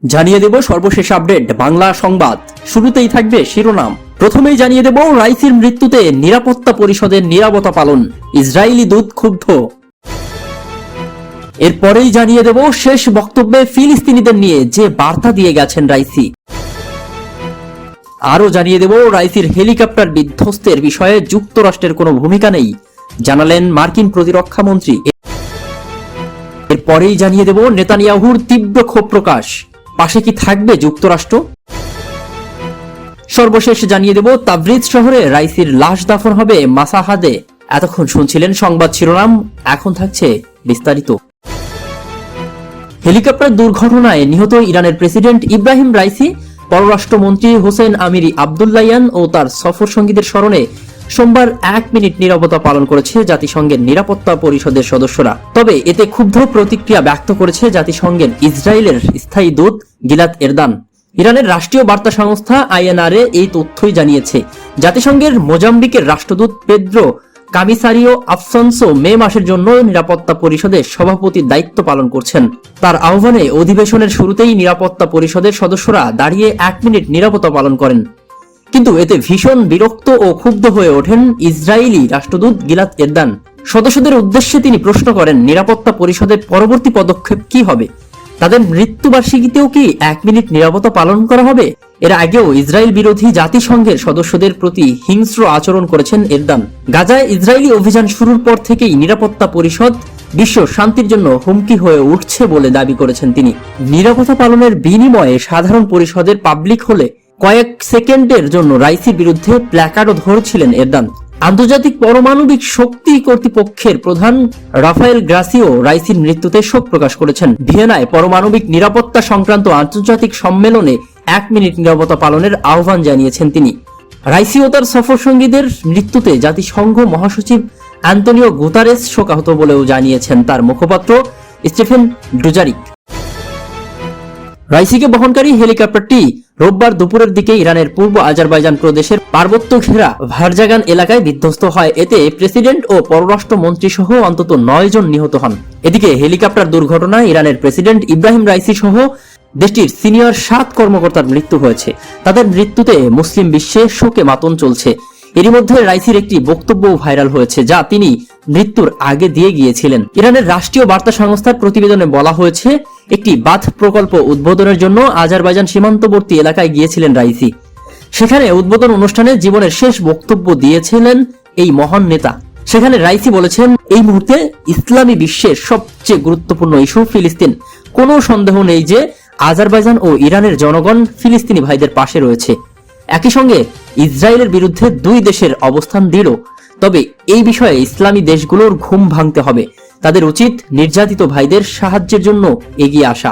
জানিয়ে দেব সর্বশেষ আপডেট বাংলা সংবাদ। শুরুতেই থাকবে শিরোনাম। প্রথমেই জানিয়ে দেব রাইসির মৃত্যুতে নিরাপত্তা পরিষদের নীরবতা পালন, ইসরায়েলি দূত ক্ষুব্ধ। এরপরেই জানিয়ে দেব শেষ বক্তব্যে ফিলিস্তিনিদের নিয়ে যে বার্তা দিয়ে গেছেন রাইসি। আরও জানিয়ে দেব রাইসির হেলিকপ্টার বিধ্বস্তের বিষয়ে যুক্তরাষ্ট্রের কোনো ভূমিকা নেই, জানালেন মার্কিন প্রতিরক্ষা মন্ত্রী। এরপরেই জানিয়ে দেব নেতানিয়াহুর তীব্র ক্ষোভ প্রকাশ, পাশে কি থাকবে যুক্তরাষ্ট্র। সর্বশেষ জানিয়ে দেব তাবরিজ শহরে রাইসির লাশ দাফন হবে মাসাহাদে। এতক্ষণ শুনছিলেন সংবাদ শিরোনাম, এখন থাকছে বিস্তারিত। হেলিকপ্টার দুর্ঘটনায় নিহত ইরানের প্রেসিডেন্ট ইব্রাহিম রাইসি, পররাষ্ট্রমন্ত্রী হোসেন আমিরি আবদুল্লাহিয়ান ও তার সফর সঙ্গীদের স্মরণে সোমবার 1 মিনিট নীরবতা পালন করেছে জাতিসংঘের নিরাপত্তা পরিষদের সদস্যরা। তবে এতে ক্ষুব্ধ প্রতিক্রিয়া ব্যক্ত করেছে জাতিসংঘের ইসরায়েলের স্থায়ী দূত গিলাদ এরদান। ইরানের রাষ্ট্রীয় বার্তা সংস্থা আইএনআরএ এই তথ্যই জানিয়েছে। জাতিসংঘের মোজাম্বিকের রাষ্ট্রদূত পেদ্রো কামিসারিও আফসনসো মে মাসের জন্য নিরাপত্তা পরিষদের সভাপতির দায়িত্ব পালন করছেন। তার আহ্বানে অধিবেশনের শুরুতেই নিরাপত্তা পরিষদের সদস্যরা দাঁড়িয়ে 1 মিনিট নীরবতা পালন করেন। কিন্তু এতে ভীষণ বিরক্ত ও ক্ষুব্ধ হয়ে ওঠেন ইসরায়েলি রাষ্ট্রদূত গিলাদ এরদান। সদস্যদের উদ্দেশ্যে তিনি প্রশ্ন করেন, নিরাপত্তা পরিষদের পরবর্তী পদক্ষেপ কি হবে? তাদের মৃত্যুবার্ষিকীতেও কি 1 মিনিট নীরবতা পালন করা হবে? এর আগেও ইসরায়েল বিরোধী জাতিসংঘের সদস্যদের প্রতি হিংস্র আচরণ করেছেন এরদান। গাজায় ইসরায়েলি অভিযান শুরুর পর থেকেই নিরাপত্তা পরিষদ বিশ্ব শান্তির জন্য হুমকি হয়ে উঠছে বলে দাবি করেছেন তিনি। নিরাপত্তা পালনের বিনিময়ে সাধারণ পরিষদের পাবলিক হলে কয়েক সেকেন্ডের জন্য রাইসির বিরুদ্ধে প্ল্যাকার্ডও ধরেছিলেন এরদান। আন্তর্জাতিক পারমাণবিক শক্তি কর্তৃপক্ষের প্রধান রাফায়েল গ্রাসিও রাইসির মৃত্যুতে শোক প্রকাশ করেছেন। ভিয়েনায় পারমাণবিক নিরাপত্তা সংক্রান্ত আন্তর্জাতিক সম্মেলনে 1 মিনিট নীরবতা পালনের আহ্বান জানিয়েছেন তিনি। রাইসি ও তার সফর সঙ্গীদের মৃত্যুতে জাতিসংঘ মহাসচিব অ্যান্তনিও গুতারেস শোকাহত বলেও জানিয়েছেন তার মুখপাত্র স্টিফেন ডুজারিক। রাইসিকে বহনকারী হেলিকপ্টারটি রোববার দুপুরের দিকে ইরানের পূর্ব আজারবাইজান প্রদেশের পার্বত্য ঘেরা ভারজাগান এলাকায় বিধ্বস্ত হয়। এতে প্রেসিডেন্ট ও পররাষ্ট্রমন্ত্রী সহ অন্তত 9 জন নিহত হন। এদিকে হেলিকপ্টার দুর্ঘটনায় ইরানের প্রেসিডেন্ট ইব্রাহিম রাইসি সহ দেশটির সিনিয়র 7 কর্মকর্তার মৃত্যু হয়েছে। তাদের মৃত্যুতে মুসলিম বিশ্বে শোকে মাতম চলছে। এরই মধ্যে রাইসির একটি বক্তব্য ভাইরাল হয়েছে, যা তিনি মৃত্যুর আগে দিয়ে গিয়েছিলেন। ইরানের রাষ্ট্রীয় বার্তা সংস্থার প্রতিবেদনে বলা হয়েছে, একটি বাঁধ প্রকল্প উদ্বোধনের জন্য আজারবাইজান সীমান্তবর্তী এলাকায় গিয়েছিলেন রাইসি। সেখানে উদ্বোধন অনুষ্ঠানে জীবনের শেষ বক্তব্য দিয়েছিলেন এই মহান নেতা। সেখানে রাইসি বলেছেন, এই মুহূর্তে ইসলামী বিশ্বের সবচেয়ে গুরুত্বপূর্ণ ইস্যু ফিলিস্তিন। কোনো সন্দেহ নেই যে আজারবাইজান ও ইরানের জনগণ ফিলিস্তিনি ভাইদের পাশে রয়েছে। একই সঙ্গে ইসরায়েলের বিরুদ্ধে 2 দেশের অবস্থান দৃঢ়। তবে এই বিষয়ে ইসলামী দেশগুলোর ঘুম ভাঙতে হবে। তাদের উচিত নির্যাতিত ভাইদের সাহায্যের জন্য এগিয়ে আসা।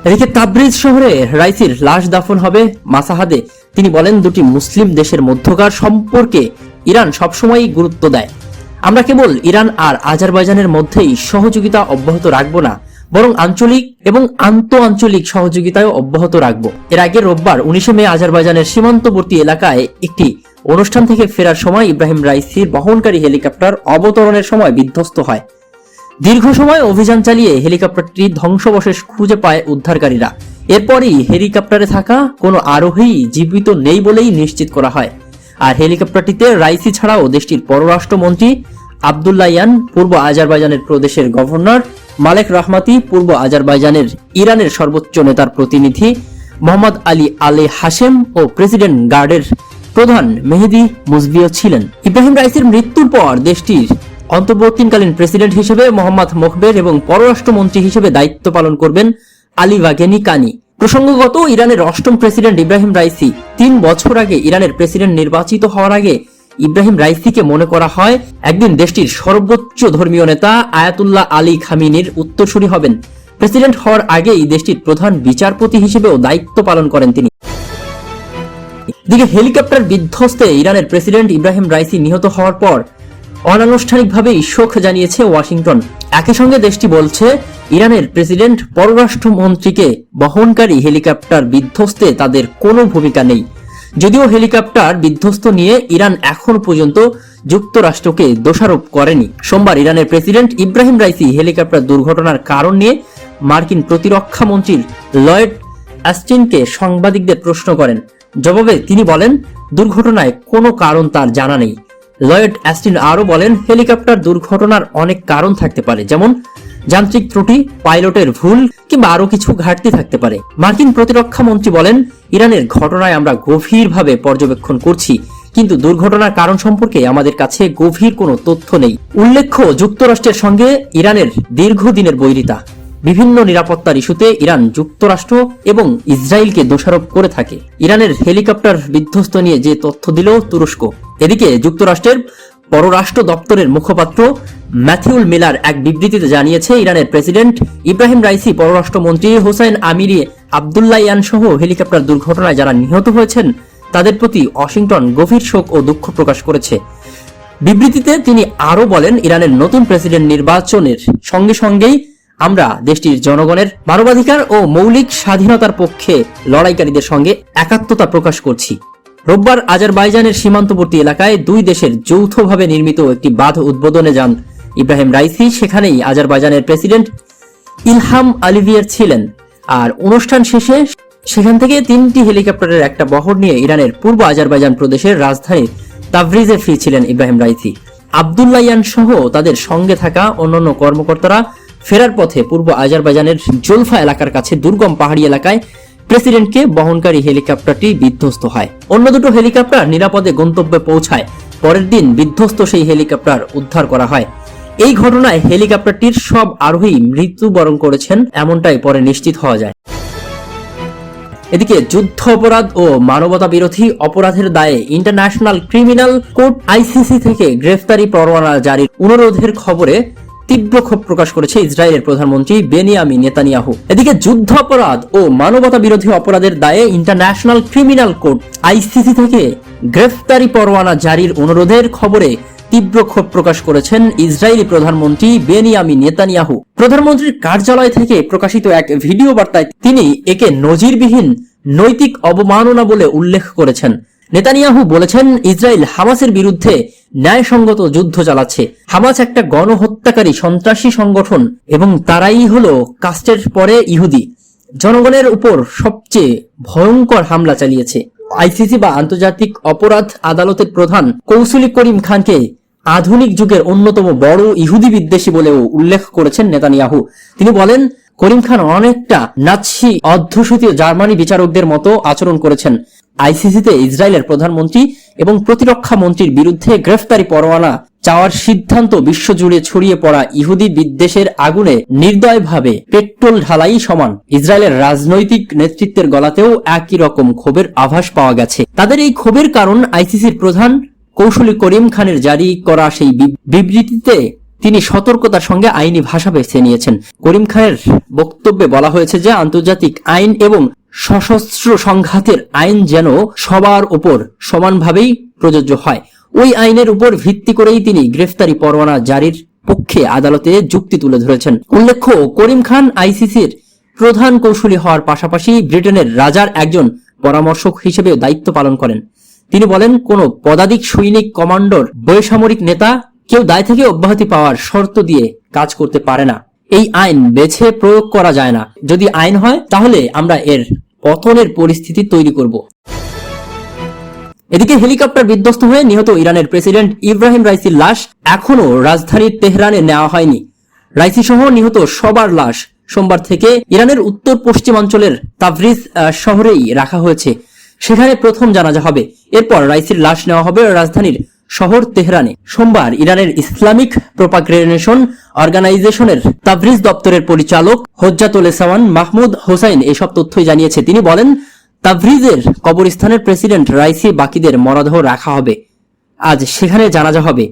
এদিকে তাবরিজ শহরে রাইসির লাশ দাফন হবে মাসাহাদে। তিনি বলেন, দুটি মুসলিম দেশের মধ্যকার সম্পর্কে ইরান সবসময়ই গুরুত্ব দেয়। আমরা কেবল ইরান আর আজারবাইজানের মধ্যেই সহযোগিতা অব্যাহত রাখবো না, বরং আঞ্চলিক এবং আন্তঃআঞ্চলিক সহযোগিতাও অব্যাহত রাখবো। এর আগে রোববার 19 মে আজারবাইজানের সীমান্তবর্তী এলাকায় একটি অনুষ্ঠান থেকে ফেরার সময় ইব্রাহিম রাইসির বহনকারী হেলিকপ্টার অবতরণের সময় বিধ্বস্ত হয়। দীর্ঘ সময় অভিযান চালিয়ে হেলিকপ্টারটি ধ্বংসাবশেষ খুঁজে পায় উদ্ধারকারীরা। এরপরই হেলিকপ্টারে থাকা কোনো আরোহী জীবিত নেই বলেই নিশ্চিত করা হয়। আর হেলিকপ্টারটিতে রাইসি ছাড়াও দেশটির পররাষ্ট্রমন্ত্রী আবদুল্লাহিয়ান, পূর্ব আজারবাইজানের প্রদেশের গভর্নর মালেক রাহমাতি, পূর্ব আজারবাইজানের ইরানের সর্বোচ্চ নেতার প্রতিনিধি মোহাম্মদ আলী আলে হাশেম ও প্রেসিডেন্ট গার্ডের প্রধান মেহেদি মুজবিও ছিলেন। ইব্রাহিম রাইসির মৃত্যুর পর দেশটির অন্তর্বর্তীকালীন প্রেসিডেন্ট হিসেবে মোহাম্মদ মোখবের এবং পররাষ্ট্রমন্ত্রী হিসেবে দায়িত্ব পালন করবেন আলী বাগেনি কানি। প্রসঙ্গগত, ইরানের 8ম প্রেসিডেন্ট ইব্রাহিম রাইসি 3 বছর আগে ইরানের প্রেসিডেন্ট নির্বাচিত হওয়ার আগে ইব্রাহিম রাইসিকে মনে করা হয় একদিন দেশটির সর্বোচ্চ ধর্মীয় নেতা আয়াতুল্লাহ আলী খামিনির উত্তরসূরি হবেন। প্রেসিডেন্ট হওয়ার আগেই দেশটির প্রধান বিচারপতি হিসেবেও দায়িত্ব পালন করেন তিনি। এদিকে হেলিকপ্টার বিধ্বস্তে ইরানের প্রেসিডেন্ট ইব্রাহিম রাইসি নিহত হওয়ার পর অনানুষ্ঠানিকভাবেই শোক জানিয়েছে ওয়াশিংটন। একই সঙ্গে দেশটি বলছে, ইরানের প্রেসিডেন্ট পররাষ্ট্রমন্ত্রীকে বহনকারী হেলিকপ্টার বিধ্বস্তে তাদের কোনো ভূমিকা নেই। যদিও হেলিকপ্টার বিধ্বস্ত নিয়ে ইরান এখন পর্যন্ত যুক্তরাষ্ট্রকে দোষারোপ করেনি। সোমবার ইরানের প্রেসিডেন্ট ইব্রাহিম রাইসি হেলিকপ্টার দুর্ঘটনার কারণ নিয়ে মার্কিন প্রতিরক্ষা মন্ত্রী লয়েড অস্টিনকে সাংবাদিকদের প্রশ্ন করেন। জবাবে তিনি বলেন, দুর্ঘটনায় কোনো কারণ তার জানা নেই। লয়েড অস্টিন আরও বলেন, হেলিকপ্টার দুর্ঘটনার অনেক কারণ থাকতে পারে, যেমন যান্ত্রিক ত্রুটি, পাইলটের ভুল কিংবা আরো কিছু ঘাটতি থাকতে পারে। মার্কিন প্রতিরক্ষা মন্ত্রী বলেন, ইরানের ঘটনায় আমরা গভীরভাবে পর্যবেক্ষণ করছি, কিন্তু দুর্ঘটনার কারণ সম্পর্কে আমাদের কাছে গভীর কোনো তথ্য নেই। উল্লেখ্য, যুক্তরাষ্ট্রের সঙ্গে ইরানের দীর্ঘদিনের বৈরিতা। বিভিন্ন নিরাপত্তার ইস্যুতে ইরান যুক্তরাষ্ট্র এবং ইসরায়েলকে দোষারোপ করে থাকে। ইরানের হেলিকপ্টার বিধ্বস্ত নিয়ে যে তথ্য দিল তুরস্ক। এদিকে যুক্তরাষ্ট্রের পররাষ্ট্র দপ্তরের মুখপাত্র ম্যাথিউল মিলার এক বিবৃতিতে জানিয়েছে, ইরানের প্রেসিডেন্ট ইব্রাহিম রাইসি, পররাষ্ট্রমন্ত্রী হোসাইন আমিরি আবদুল্লাহিয়ান সহ হেলিকপ্টার দুর্ঘটনায় যারা নিহত হয়েছেন তাদের প্রতি ওয়াশিংটন গভীর শোক ও দুঃখ প্রকাশ করেছে। বিবৃতিতে তিনি আরও বলেন, ইরানের নতুন প্রেসিডেন্ট নির্বাচনের সঙ্গে সঙ্গেই আমরা দেশটির জনগণের মানবাধিকার ও মৌলিক স্বাধীনতার পক্ষে লড়াইকারীদের সঙ্গে একাত্মতা প্রকাশ করছি। রোববার আজারবাইজানের সীমান্তবর্তী এলাকায় দুই দেশের যৌথভাবে নির্মিত একটি বাঁধ উদ্বোধনে যান ইব্রাহিম রাইসি। সেখানেই আজারবাইজানের প্রেসিডেন্ট ইলহাম আলিভিয়ের ছিলেন। আর অনুষ্ঠান শেষে সেখান থেকে 3টি হেলিকপ্টারের একটা বহর নিয়ে ইরানের পূর্ব আজারবাইজান প্রদেশের রাজধানী তাবরিজে ফিরছিলেন ইব্রাহিম রাইসি। আবদুল্লাহিয়ান সহ তাদের সঙ্গে থাকা অন্যান্য কর্মকর্তারা ফেরার পথে পূর্ব আজারবাইজানের জোলফা এলাকার কাছে দুর্গম পাহাড়ি এলাকায় প্রেসিডেন্টকে বহনকারী হেলিকপ্টারটি বিধ্বস্ত হয়। অন্য দুটো হেলিকপ্টার নিরাপদে গন্তব্যে পৌঁছায়। পরের দিন বিধ্বস্ত সেই হেলিকপ্টার উদ্ধার করা হয়। এই ঘটনায় হেলিকপ্টারটির সব আরোহী মৃত্যুবরণ করেছেন, এমনটাই পরে নিশ্চিত হওয়া যায়। এদিকে যুদ্ধ অপরাধ ও মানবতা বিরোধী অপরাধের দায়ে ইন্টারন্যাশনাল ক্রিমিনাল কোর্ট আইসিসি থেকে গ্রেফতারি পরোয়ানা জারির অনুরোধের খবরে তীব্র ক্ষোভ প্রকাশ করেছে ইসরায়েলের প্রধানমন্ত্রী বেনিয়ামিন নেতানিয়াহু। এদিকে যুদ্ধ অপরাধ ও মানবতা বিরোধী অপরাধের দায়ে ইন্টারন্যাশনাল ক্রিমিনাল কোর্ট আইসিসি থেকে গ্রেফতারি পরোয়ানা জারির অনুরোধের খবরে তীব্র ক্ষোভ প্রকাশ করেছেন ইসরায়েলি প্রধানমন্ত্রী বেনিয়ামিন নেতানিয়াহু। প্রধানমন্ত্রীর কার্যালয় থেকে প্রকাশিত এক ভিডিও বার্তায় তিনি একে নজিরবিহীন নৈতিক অবমাননা বলে উল্লেখ করেছেন। নেতানিয়াহু বলেছেন, ইসরায়েল হামাসের বিরুদ্ধে ন্যায়সঙ্গত যুদ্ধ চালাচ্ছে। হামাস একটা গণহত্যাকারী সন্ত্রাসী সংগঠন এবং তারাই হলো কাস্টের পরে ইহুদি। জনগণের উপর সবচেয়ে ভয়ঙ্কর হামলা চালিয়েছে। আইসিসি বা আন্তর্জাতিক অপরাধ আদালতের প্রধান কৌশলী করিম খানকে আধুনিক যুগের অন্যতম বড় ইহুদি বিদ্বেষী বলেও উল্লেখ করেছেন নেতানিয়াহু। তিনি বলেন, করিম খান অনেকটা নাৎসি অধ্যুষিত জার্মানি বিচারকদের মতো আচরণ করেছেন। আইসিসিতে ইসরায়েলের প্রধানমন্ত্রী এবং প্রতিরক্ষা মন্ত্রীর বিরুদ্ধে গ্রেফতারি পরোয়ানা চাওয়ার সিদ্ধান্ত বিশ্বজুড়ে ছড়িয়ে পড়া ইহুদি বিদ্বেষের আগুনে নির্দয়ভাবে পেট্রোল ঢালাই সমান। ইসরায়েলের রাজনৈতিক নেতৃত্বের গলাতেও একই রকম ক্ষোভের আভাস পাওয়া গেছে। তাদের এই ক্ষোভের কারণ আইসিসির প্রধান কৌশলী করিম খানের জারি করা সেই বিবৃতিতে তিনি সতর্কতার সঙ্গে আইনি ভাষা বেছে নিয়েছেন। করিম খানের বক্তব্যে বলা হয়েছে যে আন্তর্জাতিক আইন এবং সশস্ত্র সংঘাতের আইন যেন সবার উপর সমানভাবেই প্রযোজ্য হয়। ওই আইনের উপর ভিত্তি করেই তিনি গ্রেফতারি পরোয়ানা জারির পক্ষে আদালতে যুক্তি তুলে ধরেছেন। উল্লেখ্য, করিম খান আইসিসির প্রধান কৌশলী হওয়ার পাশাপাশি ব্রিটেনের রাজার একজন পরামর্শক হিসেবে দায়িত্ব পালন করেন। তিনি বলেন, কোন পদাতিক সৈনিক, কমান্ডার, বেসামরিক নেতা কেউ দায় থেকে অব্যাহতি পাওয়ার শর্ত দিয়ে কাজ করতে পারে না। এই আইন বেছে প্রয়োগ করা যায় না। যদি আইন হয় তাহলে আমরা এর পতনের পরিস্থিতি তৈরি করব। এদিকে হেলিকপ্টার বিধ্বস্ত হয়ে নিহত ইরানের প্রেসিডেন্ট ইব্রাহিম রাইসির লাশ এখনো রাজধানীর তেহরানে নেওয়া হয়নি। রাইসি সহ নিহত সবার লাশ সোমবার থেকে ইরানের উত্তর পশ্চিমাঞ্চলের তাবরিজ শহরেই রাখা হয়েছে। সেখানে প্রথম জানাজা হবে। এরপর রাইসির লাশ নেওয়া হবে রাজধানীর শহর তেহরানে। সোমবার ইরানের ইসলামিক প্রোপাগ্রেশন অর্গানাইজেশনের তাবরিজ দপ্তরের পরিচালক হোজ্জাতুল-এ-সাওয়ান মাহমুদ হোসাইন এসব তথ্যই জানিয়েছে। তিনি বলেন, তাবরিজের কবরস্থানের প্রেসিডেন্ট রাইসি বাকিদের মরদেহ রাখা হবে। আজ সেখানে জানাজা হবে।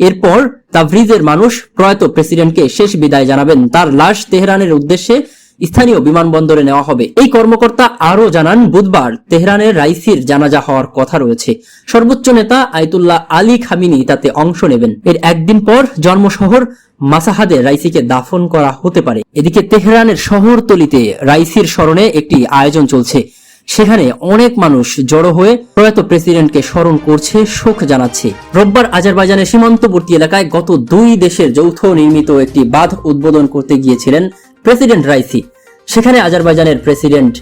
এরপর তাবরিজের মানুষ প্রয়াত প্রেসিডেন্টকে শেষ বিদায় জানাবেন। তার লাশ তেহরানের উদ্দেশ্যে স্থানীয় বিমানবন্দরে নেওয়া হবে। এই কর্মকর্তা আরও জানান, বুধবার তেহরানের রাইসির জানাজা হওয়ার কথা রয়েছে। সর্বোচ্চ নেতা আয়াতুল্লাহ আলী খামিনি তাতে অংশ নেবেন। এর একদিন পর জন্মশহর মাসাহাদে রাইসিকে দাফন করা হতে পারে। এদিকে তেহরানের শহরতলিতে রাইসির স্মরণে একটি আয়োজন চলছে। সেখানে অনেক মানুষ জড়ো হয়ে প্রয়াত প্রেসিডেন্টকে স্মরণ করছে, শোক জানাচ্ছে। রোববার আজারবাইজানের সীমান্তবর্তী এলাকায় গত দুই দেশের যৌথ নির্মিত একটি বাঁধ উদ্বোধন করতে গিয়েছিলেন প্রেসিডেন্ট রাইসি। সেখানে আজারবাইজানের প্রেসিডেন্ট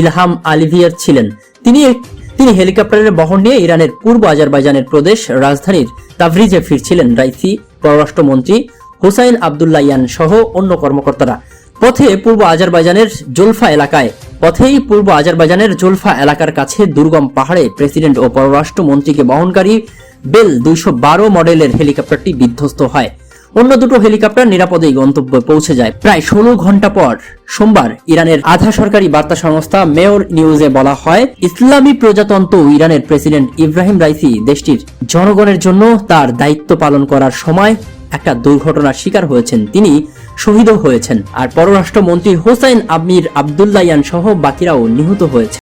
ইলহাম আলিভিয়ের ছিলেন। তিনি হেলিকপ্টারের বহর নিয়ে ইরানের পূর্ব আজারবাইজানের প্রদেশ রাজধানীর তাভরিজে ফিরছিলেন। রাইসি, পররাষ্ট্রমন্ত্রী হুসাইন আবদুল্লাহিয়ান সহ অন্য কর্মকর্তারা পথেই পূর্ব আজারবাইজানের জোলফা এলাকার কাছে দুর্গম পাহাড়ে প্রেসিডেন্ট ও পররাষ্ট্রমন্ত্রীকে বহনকারী বেল 212 মডেলের হেলিকপ্টারটি বিধ্বস্ত হয়। অন্য দুটো হেলিকপ্টার নিরাপদেই গন্তব্যে পৌঁছে যায়। প্রায় 16 ঘন্টা পর সোমবার ইরানের আধা সরকারি বার্তা সংস্থা মেয়র নিউজে বলা হয়, ইসলামী প্রজাতন্ত্র ইরানের প্রেসিডেন্ট ইব্রাহিম রাইসি দেশটির জনগণের জন্য তার দায়িত্ব পালন করার সময় একটা দুর্ঘটনার শিকার হয়েছেন। তিনি শহীদও হয়েছেন, আর পররাষ্ট্রমন্ত্রী হোসাইন আবদুল্লাহিয়ান সহ বাকিরাও নিহত হয়েছে।